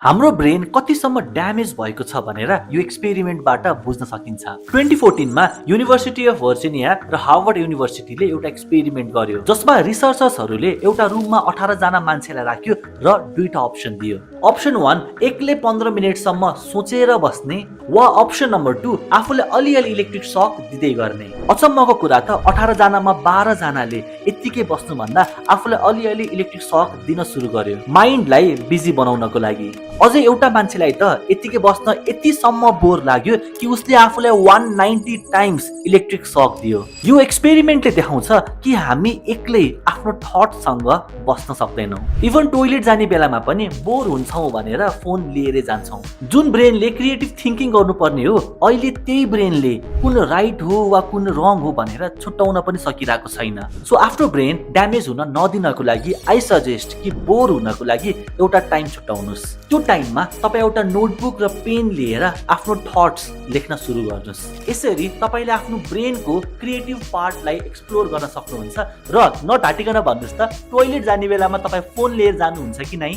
हाम्रो ब्रेन कतिसम्म ड्यामेज भएको छ भनेर यो एक्सपेरिमेन्टबाट बुझ्न सकिन्छ। 2014 मा युनिभर्सिटी अफ भर्जिनिया र हार्वर्ड युनिभर्सिटीले एउटा एक्सपेरिमेन्ट गर्यो जसमा रिसर्चर्सहरूले एउटा रुममा 18 जना मान्छेलाई राख्यो र दुईटा अप्सन दियो। अप्सन 1 एकले 15 मिनेटसम्म सोचेर बस्ने वा अप्सन नम्बर 2 आफूले अलिअलि इलेक्ट्रिक सक दिँदै गर्ने। अचम्मको कुरा त 18 जनामा 12 जनाले यत्तिकै बस्नु भन्दा आफूले अलिअलि इलेक्ट्रिक सक दिन सुरु गर्यो माइन्डलाई बिजी बनाउनको लागि। अझै एउटा मान्छेलाई त यत्तिकै बस्न यतिसम्म बोर लाग्यो कि उसले आफूलाई 190 टाइम्स इलेक्ट्रिक सक दियो। यो एक्सपेरिमेन्टले देखाउँछ कि हामी एक्लै आफ्नो थटसँग बस्न सक्दैनौँ। इभन टोइलेट जाने बेलामा पनि बोर हुन्छौँ भनेर फोन लिएर जान्छौँ। जुन ब्रेनले क्रिएटिभ थिङ्किङ गर्नुपर्ने हो अहिले त्यही ब्रेनले कुन राइट हो वा कुन रङ हो भनेर छुट्याउन पनि सकिरहेको छैन। सो आफ्नो ब्रेन ड्यामेज हुन नदिनको लागि आई सजेस्ट कि बोर हुनको लागि एउटा टाइम छुट्याउनुहोस्। त्यो टाइममा तपाईँ एउटा नोटबुक र पेन लिएर आफ्नो थट्स लेख्न सुरु गर्नुहोस्। यसरी तपाईँले आफ्नो ब्रेनको क्रिएटिभ पार्टलाई एक्सप्लोर गर्न सक्नुहुन्छ। र नढाँटिकन भन्नुहोस् त टोइलेट जाने बेलामा तपाईँ फोन लिएर जानुहुन्छ कि नै?